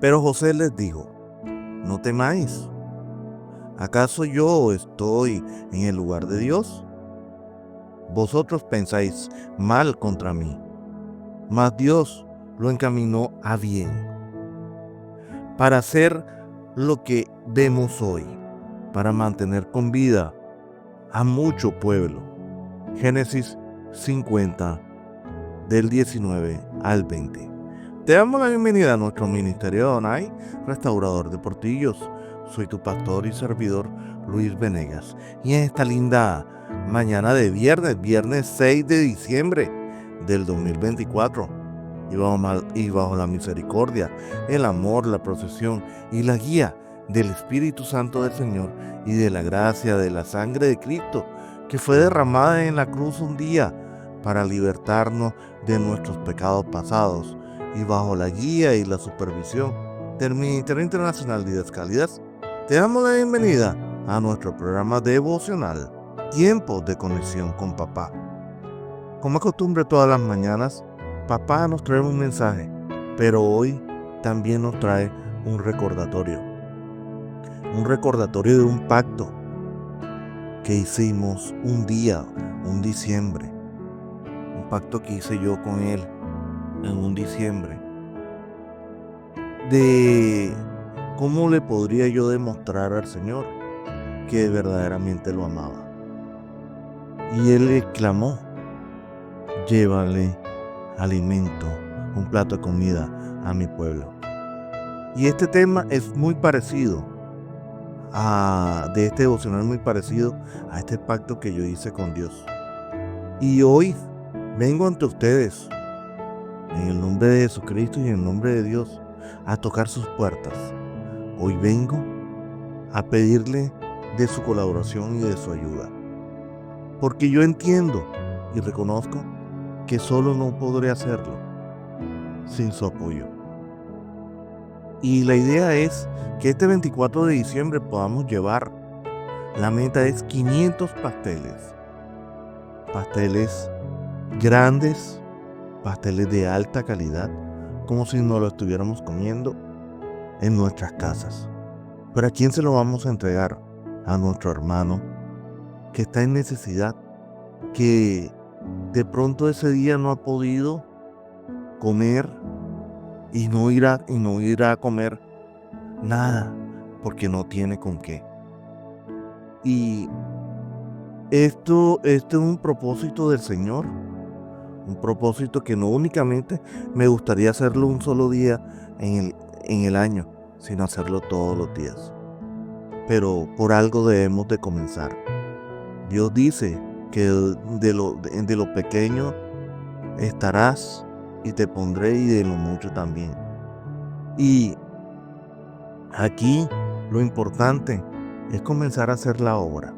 Pero José les dijo: no temáis. ¿Acaso yo estoy en el lugar de Dios? Vosotros pensáis mal contra mí, mas Dios lo encaminó a bien, para hacer lo que vemos hoy, para mantener con vida a mucho pueblo. Génesis 50, del 19 al 20. Te damos la bienvenida a nuestro ministerio de Adonai, restaurador de portillos. Soy tu pastor y servidor, Luis Venegas. Y en esta linda mañana de viernes 6 de diciembre del 2024, y bajo la misericordia, el amor, la protección y la guía del Espíritu Santo del Señor y de la gracia de la sangre de Cristo, que fue derramada en la cruz un día para libertarnos de nuestros pecados pasados, y bajo la guía y la supervisión del Ministerio Internacional de Cálidas, te damos la bienvenida a nuestro programa devocional, Tiempos de Conexión con Papá. Como es costumbre todas las mañanas, Papá nos trae un mensaje, pero hoy también nos trae un recordatorio de un pacto que hicimos un diciembre, un pacto que hice yo con él en un diciembre, de cómo le podría yo demostrar al Señor que verdaderamente lo amaba. Y él exclamó: llévale alimento, un plato de comida a mi pueblo. Y este tema es muy parecido de este devocional, muy parecido a este pacto que yo hice con Dios. Y hoy vengo ante ustedes en el nombre de Jesucristo y en el nombre de Dios a tocar sus puertas. Hoy vengo a pedirle de su colaboración y de su ayuda, porque yo entiendo y reconozco que solo no podré hacerlo sin su apoyo. Y la idea es que este 24 de diciembre podamos llevar, la meta es 500 pasteles grandes, pasteles de alta calidad, como si nos lo estuviéramos comiendo en nuestras casas. ¿Pero a quién se lo vamos a entregar? A nuestro hermano que está en necesidad, que de pronto ese día no ha podido comer y no irá a comer nada porque no tiene con qué. Y esto es un propósito del Señor, un propósito que no únicamente me gustaría hacerlo un solo día en el año, sino hacerlo todos los días. Pero por algo debemos de comenzar. Dios dice que de lo pequeño estarás y te pondré, y de lo mucho también. Y aquí lo importante es comenzar a hacer la obra.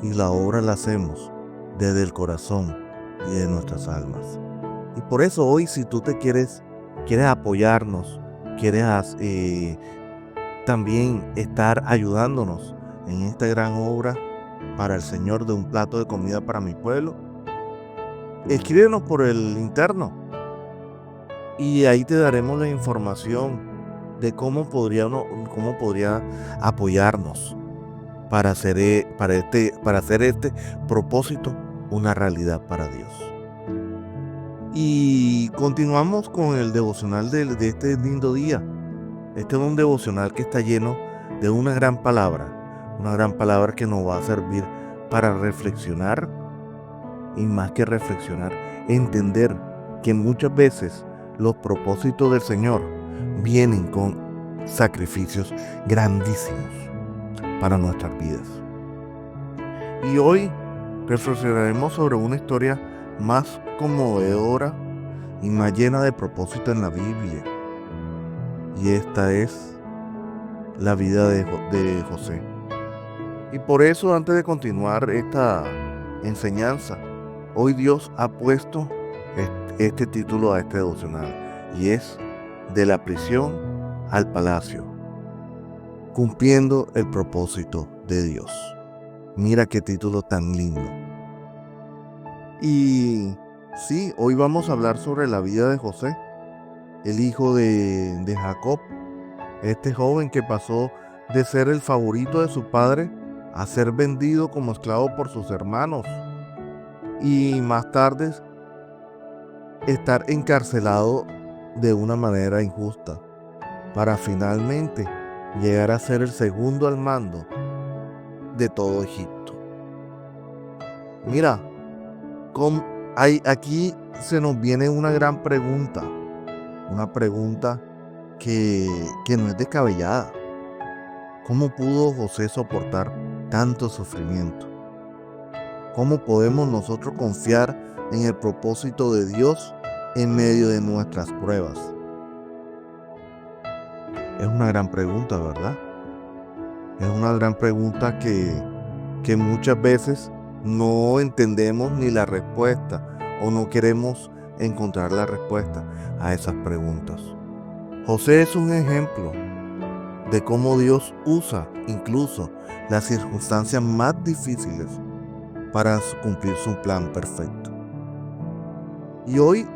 Y la obra la hacemos desde el corazón y de nuestras almas. Y por eso hoy, si tú quieres apoyarnos, quieres también estar ayudándonos en esta gran obra para el Señor de un plato de comida para mi pueblo, escríbenos por el interno y ahí te daremos la información de cómo podría apoyarnos para hacer este propósito una realidad para Dios. Y continuamos con el devocional de este lindo día. Este es un devocional que está lleno de una gran palabra que nos va a servir para reflexionar, y más que reflexionar, entender que muchas veces los propósitos del Señor vienen con sacrificios grandísimos para nuestras vidas. Y hoy reflexionaremos sobre una historia más conmovedora y más llena de propósito en la Biblia. Y esta es la vida de José. Y por eso, antes de continuar esta enseñanza, hoy Dios ha puesto este título a este devocional, y es De la prisión al palacio, cumpliendo el propósito de Dios. Mira qué título tan lindo. Y sí, hoy vamos a hablar sobre la vida de José, el hijo de Jacob, este joven que pasó de ser el favorito de su padre a ser vendido como esclavo por sus hermanos y más tarde estar encarcelado de una manera injusta para finalmente llegar a ser el segundo al mando de todo Egipto. Mira, aquí se nos viene una gran pregunta, una pregunta que no es descabellada. ¿Cómo pudo José soportar tanto sufrimiento? ¿Cómo podemos nosotros confiar en el propósito de Dios en medio de nuestras pruebas? Es una gran pregunta, ¿verdad? Es una gran pregunta que muchas veces no entendemos ni la respuesta o no queremos encontrar la respuesta a esas preguntas. José es un ejemplo de cómo Dios usa incluso las circunstancias más difíciles para cumplir su plan perfecto. Y hoy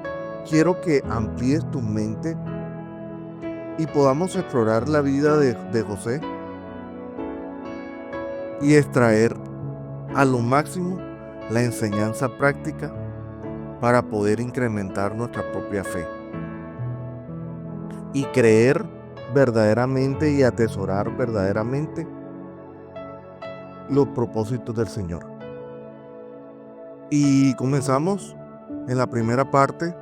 quiero que amplíes tu mente y podamos explorar la vida de José y extraer a lo máximo la enseñanza práctica para poder incrementar nuestra propia fe y creer verdaderamente y atesorar verdaderamente los propósitos del Señor. Y comenzamos en la primera parte.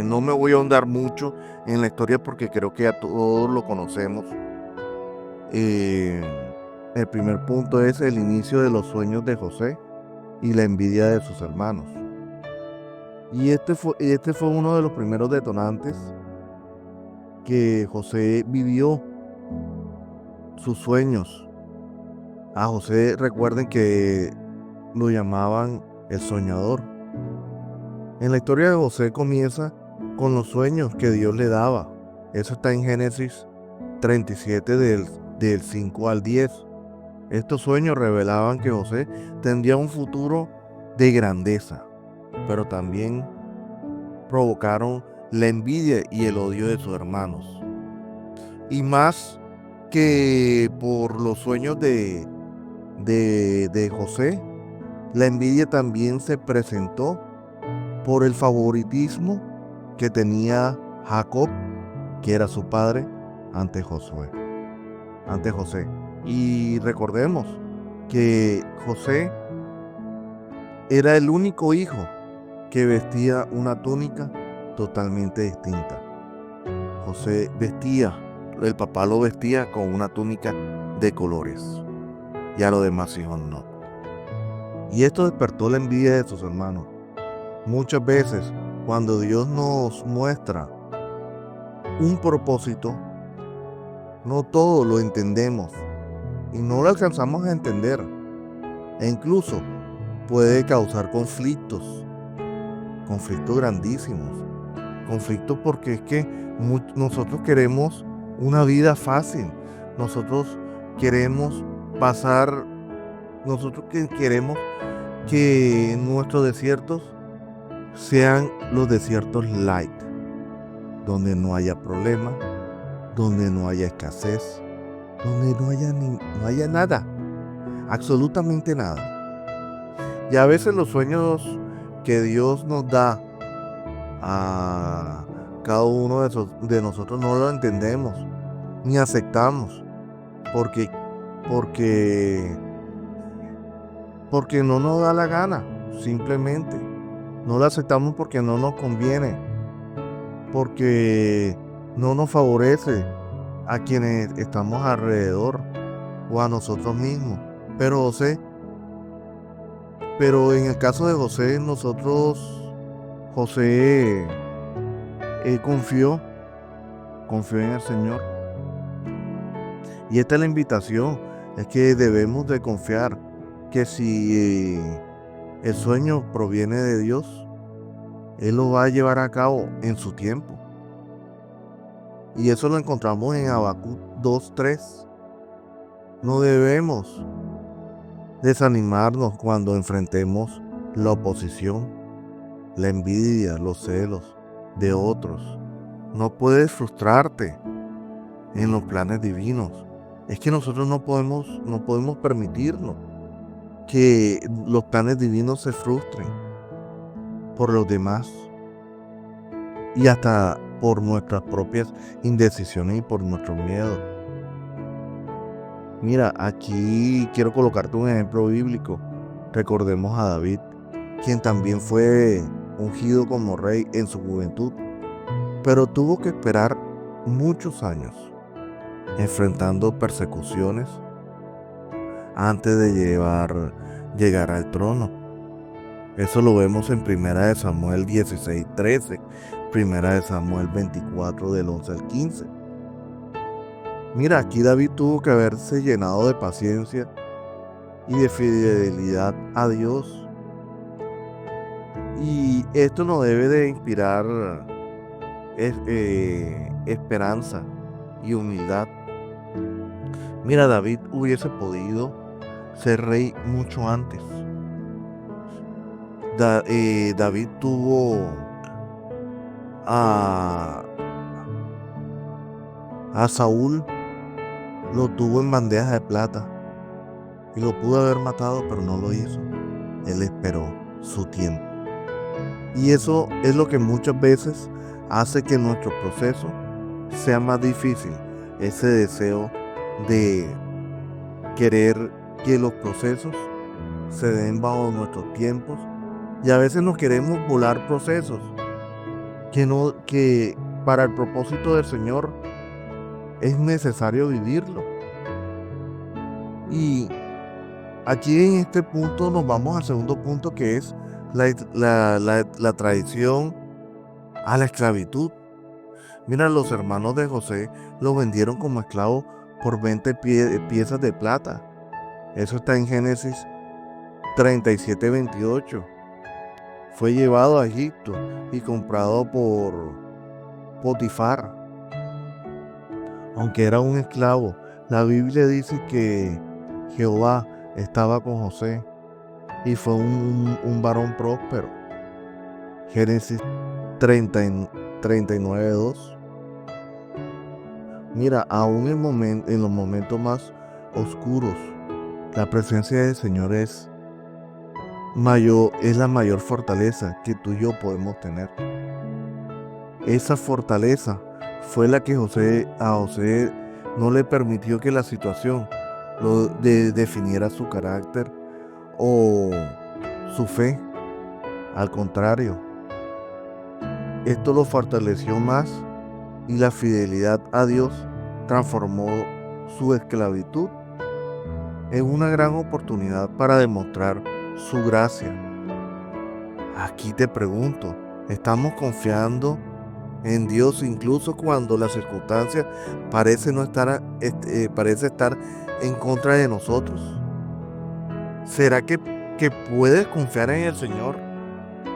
No me voy a ahondar mucho en la historia porque creo que ya todos lo conocemos. El primer punto es el inicio de los sueños de José y la envidia de sus hermanos. Y este fue uno de los primeros detonantes que José vivió sus sueños. A José recuerden que lo llamaban el soñador. En la historia de José comienza con los sueños que Dios le daba. Eso está en Génesis 37 del 5 al 10. Estos sueños revelaban que José tendría un futuro de grandeza, pero también provocaron la envidia y el odio de sus hermanos. Y más que por los sueños de José, la envidia también se presentó por el favoritismo que tenía Jacob, que era su padre, ante José. Y recordemos que José era el único hijo que vestía una túnica totalmente distinta. El papá lo vestía con una túnica de colores, y a los demás hijos no. Y esto despertó la envidia de sus hermanos. Muchas veces, cuando Dios nos muestra un propósito, no todo lo entendemos y no lo alcanzamos a entender. E incluso puede causar conflictos grandísimos. Conflictos porque es que nosotros queremos una vida fácil. Nosotros queremos queremos que nuestros desiertos sean los desiertos light, donde no haya problema, donde no haya escasez, donde no haya nada, absolutamente nada. Y a veces los sueños que Dios nos da a cada uno de nosotros no lo entendemos ni aceptamos porque no nos da la gana, simplemente no lo aceptamos porque no nos conviene, porque no nos favorece a quienes estamos alrededor o a nosotros mismos. Pero en el caso de José, José confió en el Señor. Y esta es la invitación, es que debemos de confiar que si el sueño proviene de Dios, Él lo va a llevar a cabo en su tiempo. Y eso lo encontramos en Habacuc 2:3. No debemos desanimarnos cuando enfrentemos la oposición, la envidia, los celos de otros. No puedes frustrarte en los planes divinos. Es que nosotros no podemos permitirnos que los planes divinos se frustren por los demás y hasta por nuestras propias indecisiones y por nuestros miedos. Mira, aquí quiero colocarte un ejemplo bíblico. Recordemos a David, quien también fue ungido como rey en su juventud, pero tuvo que esperar muchos años enfrentando persecuciones antes de llegar al trono. Eso lo vemos en 1 Samuel 16:13, 1 Samuel 24 del 11 al 15. Mira, aquí David tuvo que haberse llenado de paciencia y de fidelidad a Dios. Y esto nos debe de inspirar esperanza y humildad. Mira, David hubiese podido ser rey mucho antes. David tuvo a Saúl, lo tuvo en bandeja de plata y lo pudo haber matado, pero no lo hizo. Él esperó su tiempo. Y eso es lo que muchas veces hace que nuestro proceso sea más difícil. Ese deseo de querer que los procesos se den bajo nuestros tiempos. Y a veces nos queremos volar procesos que para el propósito del Señor es necesario vivirlo. Y aquí en este punto nos vamos al segundo punto, que es la traición a la esclavitud. Mira, los hermanos de José lo vendieron como esclavo por 20 piezas de plata. Eso está en Génesis 37:28. Fue llevado a Egipto y comprado por Potifar. Aunque era un esclavo, la Biblia dice que Jehová estaba con José y fue un varón próspero. Génesis 39:2. Mira, aún en los momentos más oscuros, la presencia del Señor es la mayor fortaleza que tú y yo podemos tener. Esa fortaleza fue la que a José no le permitió que la situación definiera su carácter o su fe. Al contrario, esto lo fortaleció más y la fidelidad a Dios transformó su esclavitud en una gran oportunidad para demostrar su gracia. Aquí te pregunto, ¿estamos confiando en Dios incluso cuando la circunstancia parece estar en contra de nosotros? ¿Será que puedes confiar en el Señor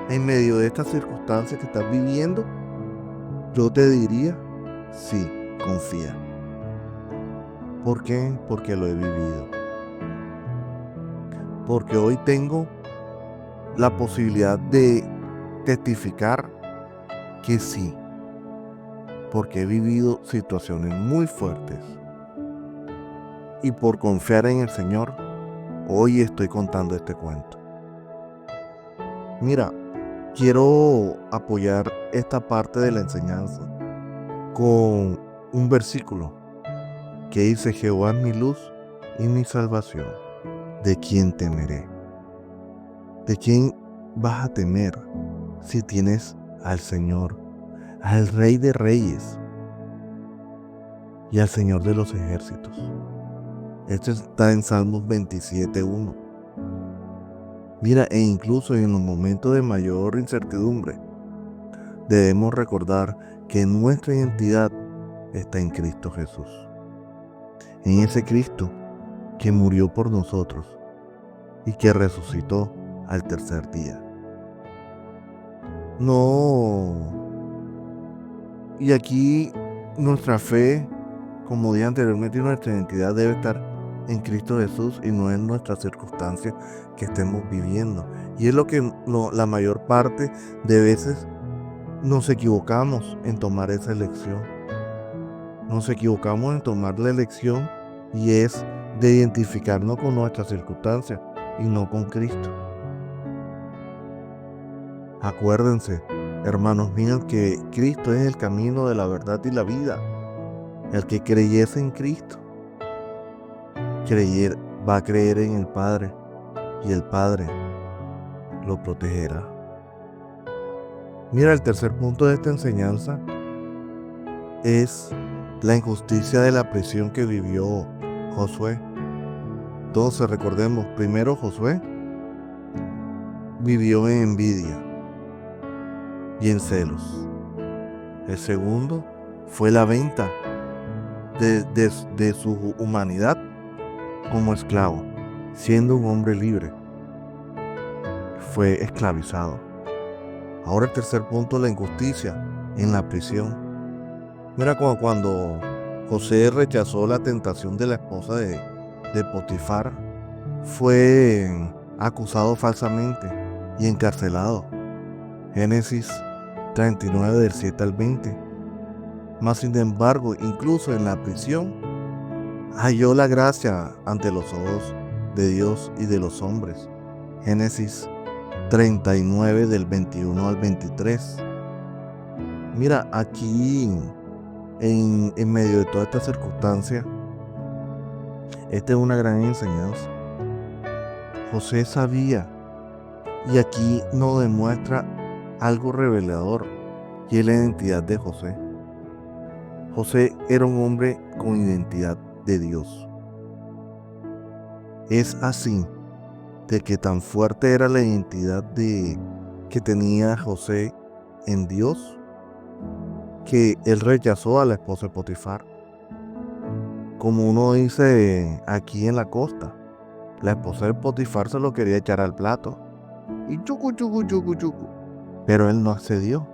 en medio de estas circunstancias que estás viviendo? Yo te diría, sí, confía. ¿Por qué? Porque lo he vivido. Porque hoy tengo la posibilidad de testificar que sí. Porque he vivido situaciones muy fuertes. Y por confiar en el Señor, hoy estoy contando este cuento. Mira, quiero apoyar esta parte de la enseñanza con un versículo que dice: Jehová es mi luz y mi salvación. ¿De quién temeré? ¿De quién vas a temer si tienes al Señor, al Rey de Reyes y al Señor de los ejércitos? Esto está en Salmos 27:1. Mira, e incluso en los momentos de mayor incertidumbre, debemos recordar que nuestra identidad está en Cristo Jesús. En ese Cristo que murió por nosotros y que resucitó al tercer día. Y aquí nuestra fe, como dije anteriormente, y nuestra identidad debe estar en Cristo Jesús y no en nuestras circunstancias que estemos viviendo. Y es lo que la mayor parte de veces nos equivocamos en tomar esa elección. Nos equivocamos en tomar la elección y es de identificarnos con nuestras circunstancias y no con Cristo. Acuérdense, hermanos míos, que Cristo es el camino de la verdad y la vida. El que creyese en Cristo, va a creer en el Padre y el Padre lo protegerá. Mira, el tercer punto de esta enseñanza es la injusticia de la prisión que vivió Josué. Entonces recordemos, primero Josué vivió en envidia y en celos. El segundo fue la venta de su humanidad como esclavo, siendo un hombre libre. Fue esclavizado. Ahora el tercer punto, la injusticia en la prisión. Mira, como cuando José rechazó la tentación de la esposa de Potifar, fue acusado falsamente y encarcelado. Génesis 39 del 7 al 20. Mas sin embargo, incluso en la prisión, halló la gracia ante los ojos de Dios y de los hombres. Génesis 39 del 21 al 23. Mira, aquí en medio de toda esta circunstancia, esta es una gran enseñanza. José sabía, y aquí nos demuestra algo revelador, y es la identidad de José. José era un hombre con identidad de Dios. Es así de que tan fuerte era la identidad que tenía José en Dios, que él rechazó a la esposa de Potifar. Como uno dice aquí en la costa, la esposa de Potifar se lo quería echar al plato. Y chucu, chucu, chucu, chucu. Pero él no accedió.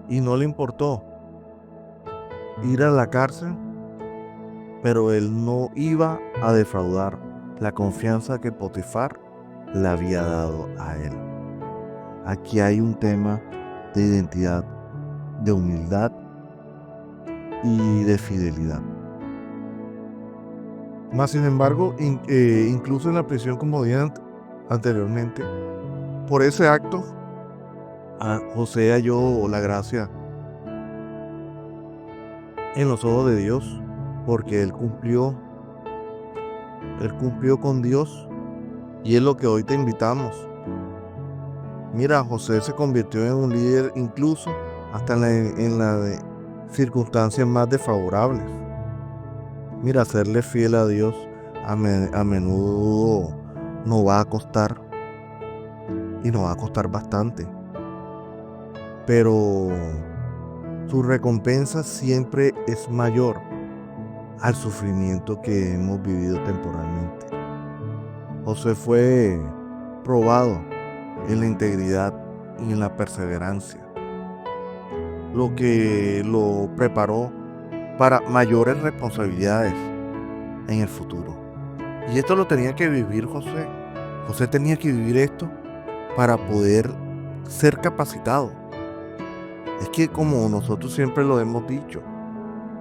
Y no le importó ir a la cárcel, pero él no iba a defraudar la confianza que Potifar le había dado a él. Aquí hay un tema de identidad, de humildad y de fidelidad. Más sin embargo, incluso en la prisión, como dije anteriormente, por ese acto, José halló la gracia en los ojos de Dios, porque él cumplió con Dios, y es lo que hoy te invitamos. Mira, José se convirtió en un líder incluso hasta en las circunstancias más desfavorables. Mira, serle fiel a Dios a menudo nos va a costar, y nos va a costar bastante, pero su recompensa siempre es mayor al sufrimiento que hemos vivido temporalmente. José fue probado en la integridad y en la perseverancia, lo que lo preparó para mayores responsabilidades en el futuro. Y esto lo tenía que vivir José. José tenía que vivir esto para poder ser capacitado. Es que, como nosotros siempre lo hemos dicho,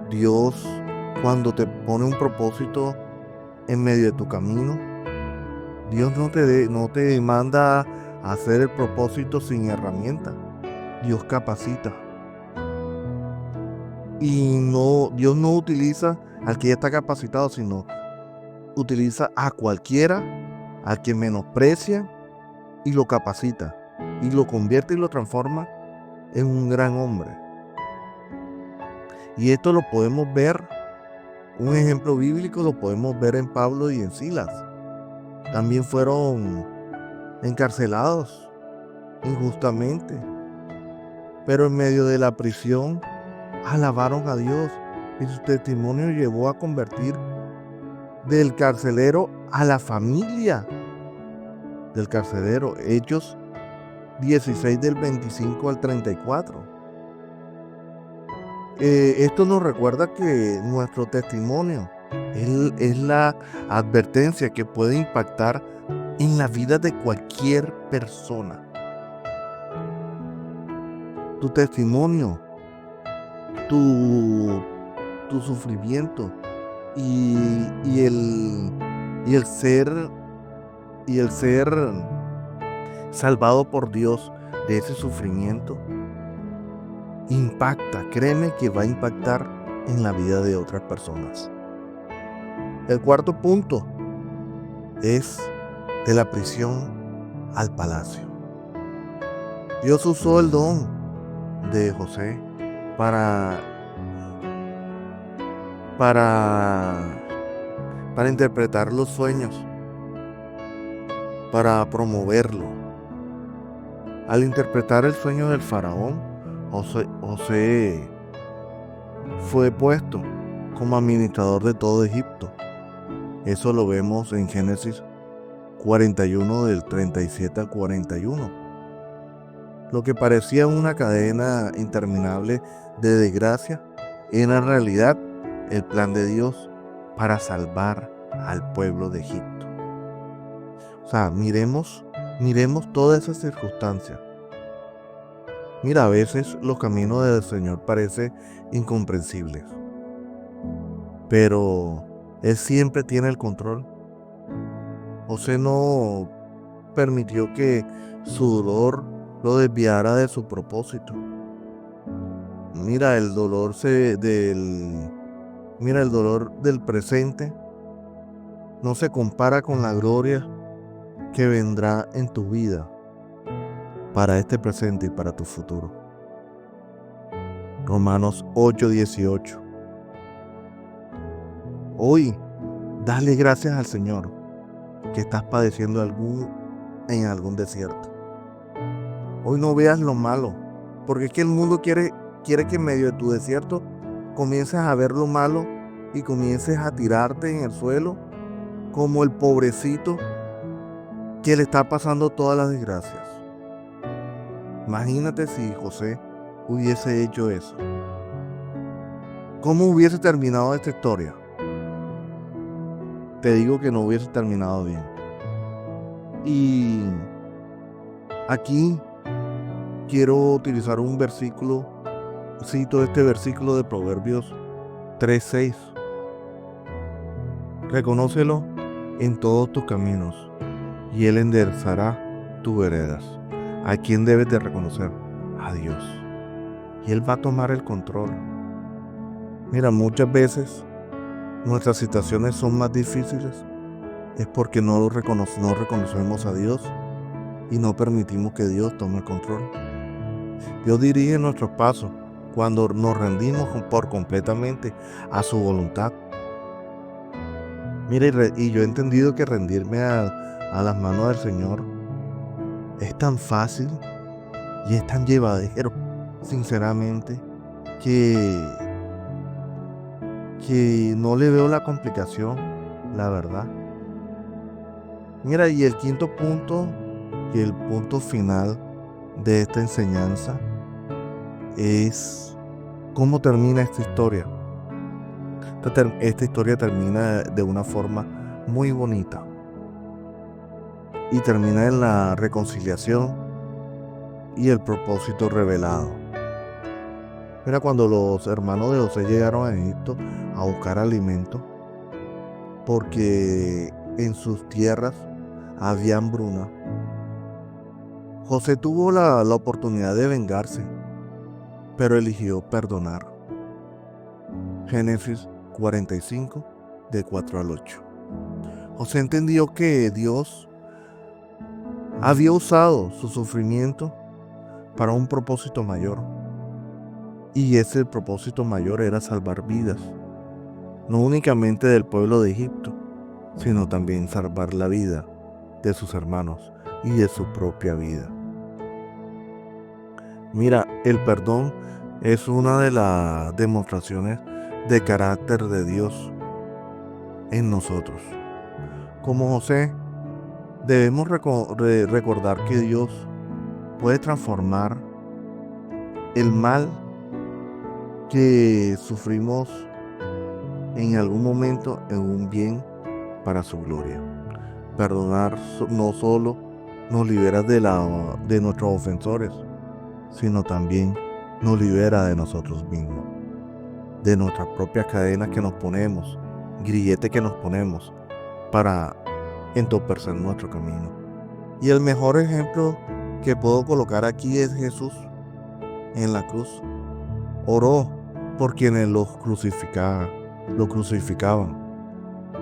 Dios, cuando te pone un propósito en medio de tu camino, Dios no te manda a hacer el propósito sin herramientas. Dios capacita. Y Dios no utiliza al que ya está capacitado, sino utiliza a cualquiera, al que menosprecia, y lo capacita, y lo convierte y lo transforma en un gran hombre. Y esto lo podemos ver, un ejemplo bíblico lo podemos ver en Pablo y en Silas. También fueron encarcelados injustamente, pero en medio de la prisión alabaron a Dios, y su testimonio llevó a convertir del carcelero a la familia del carcelero. Hechos 16 del 25 al 34. Esto nos recuerda que nuestro testimonio es la advertencia que puede impactar en la vida de cualquier persona. tu testimonio, tu, tu sufrimiento y, y el, y el ser, y el ser salvado por Dios de ese sufrimiento impacta, créeme que va a impactar en la vida de otras personas. El cuarto punto es de la prisión al palacio. Dios usó el don de José para interpretar los sueños, para promoverlo. Al interpretar el sueño del faraón, José fue puesto como administrador de todo Egipto. Eso lo vemos en Génesis 41 del 37 al 41. Lo que parecía una cadena interminable de desgracia era en realidad el plan de Dios para salvar al pueblo de Egipto. O sea, miremos todas esas circunstancias. Mira, a veces los caminos del Señor parecen incomprensibles, pero Él siempre tiene el control. José no permitió que su dolor lo desviara de su propósito. Mira, el dolor del presente no se compara con la gloria que vendrá en tu vida para este presente y para tu futuro. Romanos 8:18. Hoy, dale gracias al Señor que estás padeciendo en algún desierto. Hoy no veas lo malo, porque es que el mundo quiere que en medio de tu desierto comiences a ver lo malo y comiences a tirarte en el suelo como el pobrecito que le está pasando todas las desgracias. Imagínate si José hubiese hecho eso. ¿Cómo hubiese terminado esta historia? Te digo que no hubiese terminado bien. Y aquí quiero utilizar un versículo, cito este versículo de Proverbios 3:6. Reconócelo en todos tus caminos y Él enderezará tus veredas. ¿A quién debes de reconocer? A Dios. Y Él va a tomar el control. Mira, muchas veces nuestras situaciones son más difíciles. Es porque no reconocemos a Dios y no permitimos que Dios tome el control. Dios dirige nuestros pasos cuando nos rendimos por completamente a su voluntad. Mira, y yo he entendido que rendirme a las manos del Señor es tan fácil y es tan llevadero, sinceramente, que no le veo la complicación, la verdad. Mira, y el quinto punto y el punto final de esta enseñanza es cómo termina esta historia. Esta historia termina de una forma muy bonita y termina en la reconciliación y el propósito revelado. Mira, cuando los hermanos de José llegaron a Egipto a buscar alimento, porque en sus tierras había hambruna, José tuvo la oportunidad de vengarse, pero eligió perdonar. Génesis 45, de 4 al 8. José entendió que Dios había usado su sufrimiento para un propósito mayor. Y ese propósito mayor era salvar vidas, no únicamente del pueblo de Egipto, sino también salvar la vida de sus hermanos y de su propia vida. Mira, el perdón es una de las demostraciones de carácter de Dios en nosotros. Como José, debemos recordar que Dios puede transformar el mal que sufrimos en algún momento en un bien para su gloria. Perdonar no solo nos libera de nuestros ofensores, sino también nos libera de nosotros mismos, de nuestras propias cadenas que nos ponemos, grilletes que nos ponemos para entorpecer nuestro camino. Y el mejor ejemplo que puedo colocar aquí es Jesús en la cruz. Oró por quienes lo crucificaban,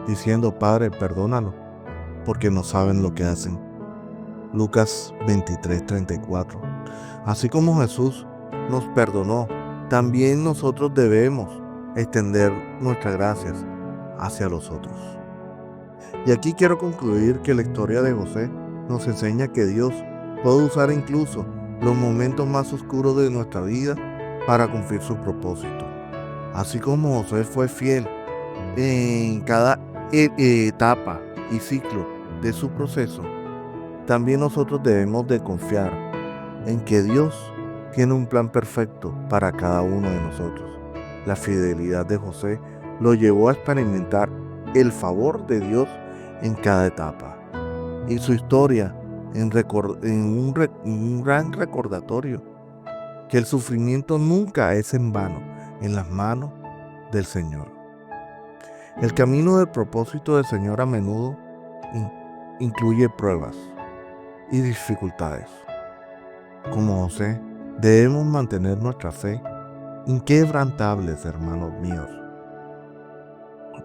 diciendo: Padre, perdónalo, porque no saben lo que hacen. Lucas 23:34. Así como Jesús nos perdonó, también nosotros debemos extender nuestras gracias hacia los otros. Y aquí quiero concluir que la historia de José nos enseña que Dios puede usar incluso los momentos más oscuros de nuestra vida para cumplir su propósito. Así como José fue fiel en cada etapa y ciclo de su proceso, también nosotros debemos de confiar en que Dios tiene un plan perfecto para cada uno de nosotros. La fidelidad de José lo llevó a experimentar el favor de Dios en cada etapa. Y su historia en un gran recordatorio que el sufrimiento nunca es en vano en las manos del Señor. El camino del propósito del Señor a menudo incluye pruebas y dificultades. Como José, debemos mantener nuestra fe inquebrantables, hermanos míos,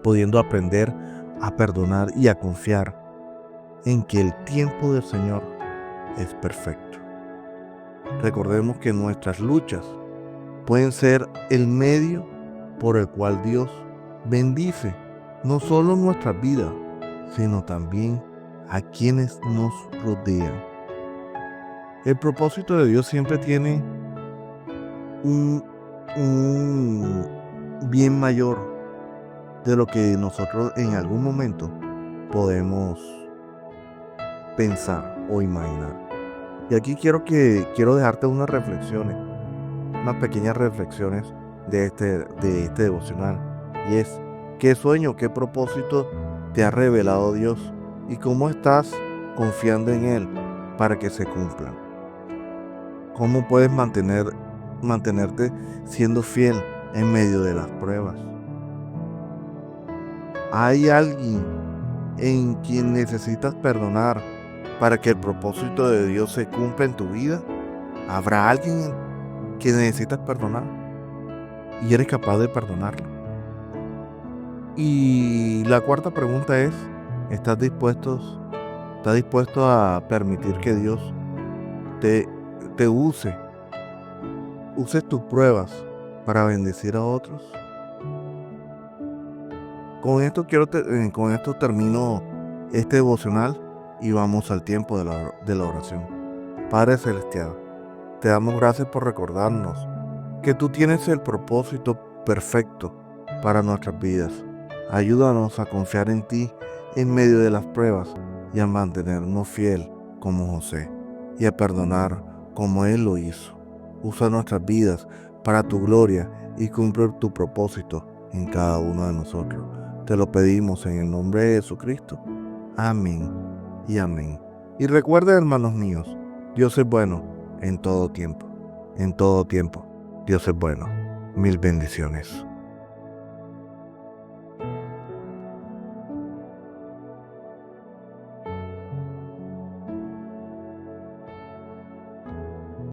pudiendo aprender a perdonar y a confiar en que el tiempo del Señor es perfecto. Recordemos que nuestras luchas pueden ser el medio por el cual Dios bendice no solo nuestras vidas, sino también a quienes nos rodean. El propósito de Dios siempre tiene un bien mayor de lo que nosotros en algún momento podemos pensar o imaginar. Y aquí quiero dejarte unas pequeñas reflexiones de este devocional. Y es: ¿qué sueño, qué propósito te ha revelado Dios? ¿Y cómo estás confiando en Él para que se cumplan? ¿Cómo puedes mantenerte siendo fiel en medio de las pruebas? ¿Hay alguien en quien necesitas perdonar para que el propósito de Dios se cumpla en tu vida? ¿Habrá alguien que necesitas perdonar y eres capaz de perdonarlo? Y la cuarta pregunta es: ¿estás dispuesto a permitir que Dios te use tus pruebas para bendecir a otros? Con esto termino este devocional y vamos al tiempo de la oración. Padre Celestial, te damos gracias por recordarnos que tú tienes el propósito perfecto para nuestras vidas. Ayúdanos a confiar en ti en medio de las pruebas y a mantenernos fiel como José y a perdonar como Él lo hizo. Usa nuestras vidas para tu gloria y cumple tu propósito en cada uno de nosotros. Te lo pedimos en el nombre de Jesucristo. Amén y amén. Y recuerden, hermanos míos, Dios es bueno en todo tiempo. En todo tiempo, Dios es bueno. Mil bendiciones.